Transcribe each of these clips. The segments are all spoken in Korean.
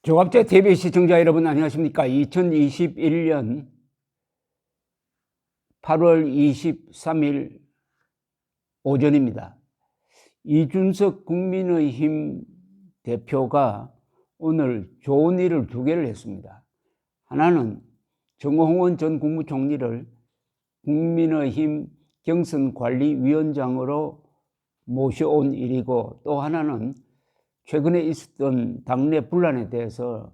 조갑제 TV 시청자 여러분 안녕하십니까? 2021년 8월 23일 오전입니다. 이준석 국민의힘 대표가 오늘 좋은 일을 두 개를 했습니다. 하나는 정홍원 전 국무총리를 국민의힘 경선관리위원장으로 모셔온 일이고, 또 하나는 최근에 있었던 당내 분란에 대해서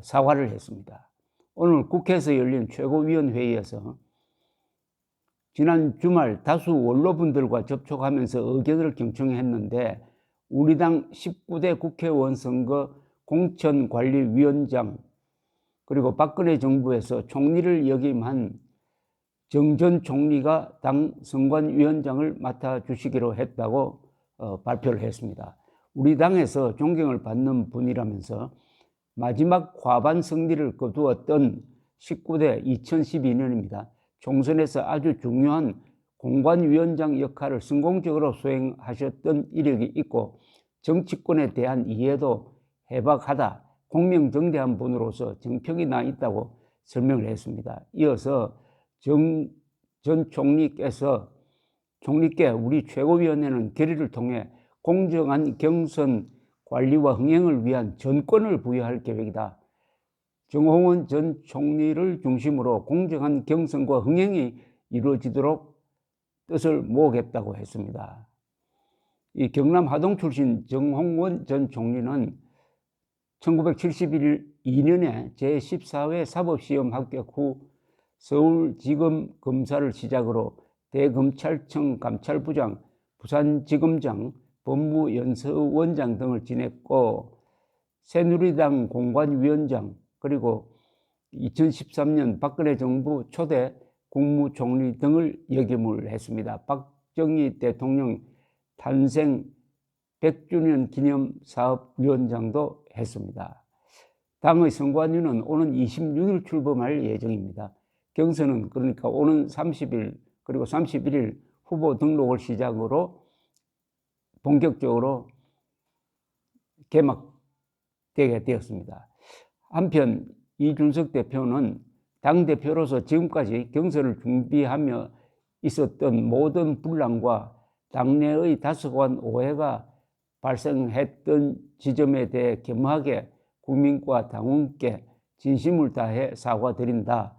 사과를 했습니다. 오늘 국회에서 열린 최고위원회의에서 지난 주말 다수 원로분들과 접촉하면서 의견을 경청했는데, 우리 당 19대 국회의원 선거 공천관리위원장, 그리고 박근혜 정부에서 총리를 역임한 정 전 총리가 당 선관위원장을 맡아주시기로 했다고 발표를 했습니다. 우리 당에서 존경을 받는 분이라면서 마지막 과반 승리를 거두었던 19대 2012년입니다. 총선에서 아주 중요한 공관위원장 역할을 성공적으로 수행하셨던 이력이 있고, 정치권에 대한 이해도 해박하다, 공명정대한 분으로서 정평이 나 있다고 설명을 했습니다. 이어서 정 전 총리께 우리 최고위원회는 결의를 통해 공정한 경선 관리와 흥행을 위한 전권을 부여할 계획이다. 정홍원 전 총리를 중심으로 공정한 경선과 흥행이 이루어지도록 뜻을 모으겠다고 했습니다. 이 경남 하동 출신 정홍원 전 총리는 1972년에 제14회 사법시험 합격 후 서울지검 검사를 시작으로 대검찰청 감찰부장, 부산지검장, 법무연수원장 등을 지냈고, 새누리당 공관위원장, 그리고 2013년 박근혜 정부 초대 국무총리 등을 역임을 했습니다. 박정희 대통령 탄생 100주년 기념 사업위원장도 했습니다. 당의 선관위는 오는 26일 출범할 예정입니다. 경선은 그러니까 오는 30일 그리고 31일 후보 등록을 시작으로 본격적으로 개막되게 되었습니다. 한편 이준석 대표는 당대표로서 지금까지 경선을 준비하며 있었던 모든 분란과 당내의 다소한 오해가 발생했던 지점에 대해 겸허하게 국민과 당원께 진심을 다해 사과드린다.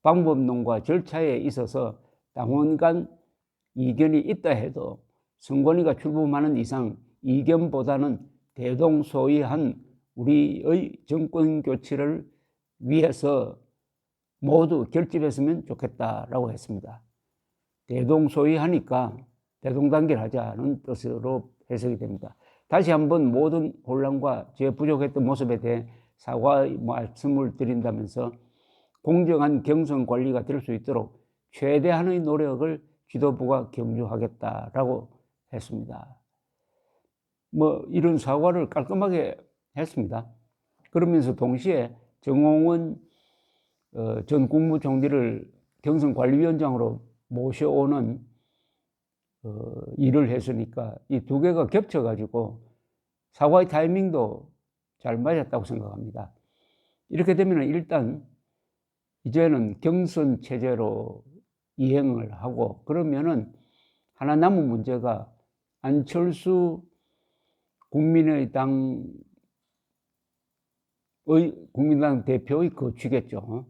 방법론과 절차에 있어서 당원 간 이견이 있다 해도 선관위가 출범하는 이상 이견보다는 대동소이한 우리의 정권 교체를 위해서 모두 결집했으면 좋겠다라고 했습니다. 대동소이하니까 대동단결하자는 뜻으로 해석이 됩니다. 다시 한번 모든 혼란과 제 부족했던 모습에 대해 사과의 말씀을 드린다면서 공정한 경선 관리가 될 수 있도록 최대한의 노력을 지도부가 경주하겠다라고 했습니다. 이런 사과를 깔끔하게 했습니다. 그러면서 동시에 정홍원 전 국무총리를 경선관리위원장으로 모셔오는 일을 했으니까 이 두 개가 겹쳐가지고 사과의 타이밍도 잘 맞았다고 생각합니다. 이렇게 되면 일단 이제는 경선 체제로 이행을 하고, 그러면은 하나 남은 문제가 안철수 국민의당 대표의 거취겠죠.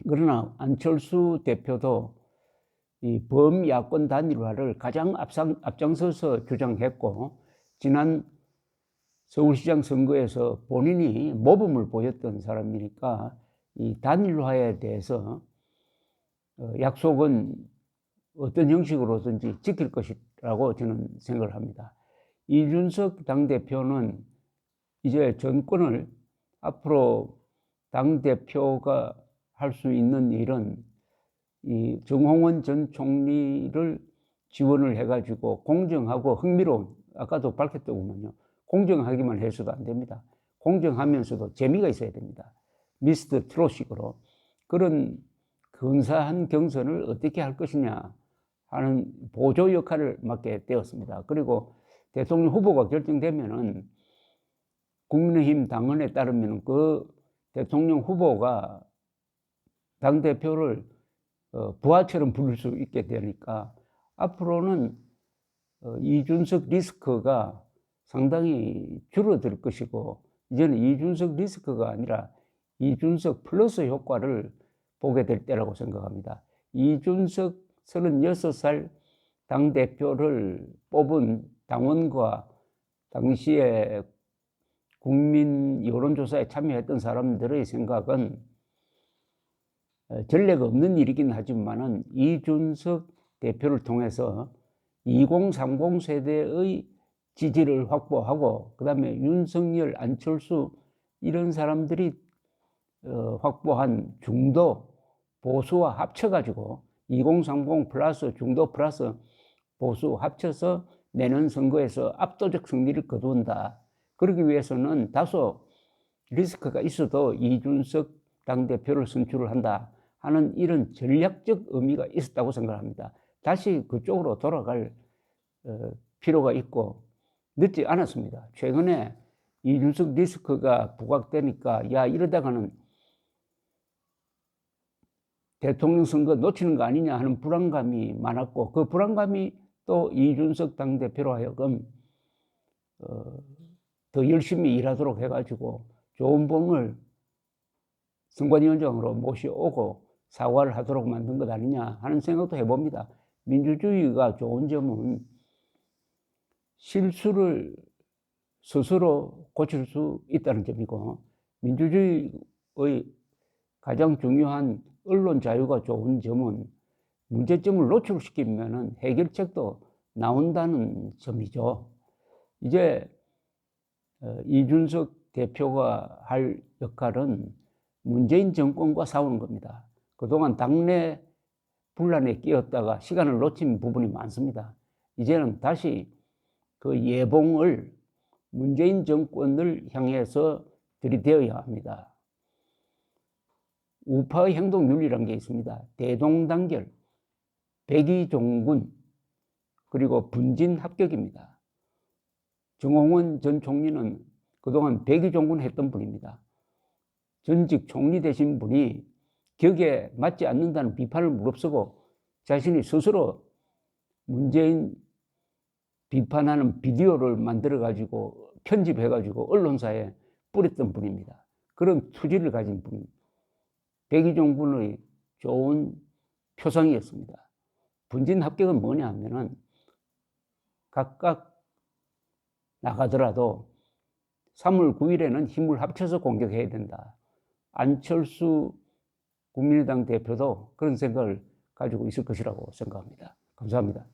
그러나 안철수 대표도 이 범야권 단일화를 가장 앞장서서 주장했고, 지난 서울시장 선거에서 본인이 모범을 보였던 사람이니까 이 단일화에 대해서 약속은 어떤 형식으로든지 지킬 것이라고 저는 생각을 합니다. 이준석 당대표는 이제 정권을 앞으로 당대표가 할 수 있는 일은 이 정홍원 전 총리를 지원을 해가지고 공정하고 흥미로운, 아까도 밝혔더군요. 공정하기만 해서도 안 됩니다. 공정하면서도 재미가 있어야 됩니다. 미스터 트롯식으로 그런 근사한 경선을 어떻게 할 것이냐 하는 보조 역할을 맡게 되었습니다. 그리고 대통령 후보가 결정되면은 국민의힘 당헌에 따르면 그 대통령 후보가 당대표를 부하처럼 부를 수 있게 되니까 앞으로는 이준석 리스크가 상당히 줄어들 것이고, 이제는 이준석 리스크가 아니라 이준석 플러스 효과를 보게 될 때라고 생각합니다. 이준석 36살 당대표를 뽑은 당원과 당시에 국민 여론조사에 참여했던 사람들의 생각은 전례가 없는 일이긴 하지만은 이준석 대표를 통해서 2030 세대의 지지를 확보하고, 그 다음에 윤석열, 안철수 이런 사람들이 확보한 중도 보수와 합쳐가지고 2030 플러스 중도 플러스 보수 합쳐서 내년 선거에서 압도적 승리를 거둔다. 그러기 위해서는 다소 리스크가 있어도 이준석 당대표를 선출을 한다 하는 이런 전략적 의미가 있었다고 생각합니다. 다시 그쪽으로 돌아갈 필요가 있고 늦지 않았습니다. 최근에 이준석 리스크가 부각되니까 야, 이러다가는 대통령 선거 놓치는 거 아니냐 하는 불안감이 많았고, 그 불안감이 또 이준석 당대표로 하여금 더 열심히 일하도록 해가지고 좋은 분을 선관위원장으로 모셔오고 사과를 하도록 만든 것 아니냐 하는 생각도 해봅니다. 민주주의가 좋은 점은 실수를 스스로 고칠 수 있다는 점이고, 민주주의의 가장 중요한 언론 자유가 좋은 점은 문제점을 노출시키면 해결책도 나온다는 점이죠. 이제 이준석 대표가 할 역할은 문재인 정권과 싸우는 겁니다. 그동안 당내 분란에 끼었다가 시간을 놓친 부분이 많습니다. 이제는 다시 그 예봉을 문재인 정권을 향해서 들이대어야 합니다. 우파의 행동윤리라는 게 있습니다. 대동단결, 백의종군, 그리고 분진합격입니다. 정홍원 전 총리는 그동안 백의종군 했던 분입니다. 전직 총리 되신 분이 격에 맞지 않는다는 비판을 무릅쓰고 자신이 스스로 문재인 비판하는 비디오를 만들어가지고 편집해가지고 언론사에 뿌렸던 분입니다. 그런 투지를 가진 분, 백의종군의 좋은 표상이었습니다. 분진합격은 뭐냐 하면은 각각 나가더라도 3월 9일에는 힘을 합쳐서 공격해야 된다. 안철수 국민의당 대표도 그런 생각을 가지고 있을 것이라고 생각합니다. 감사합니다.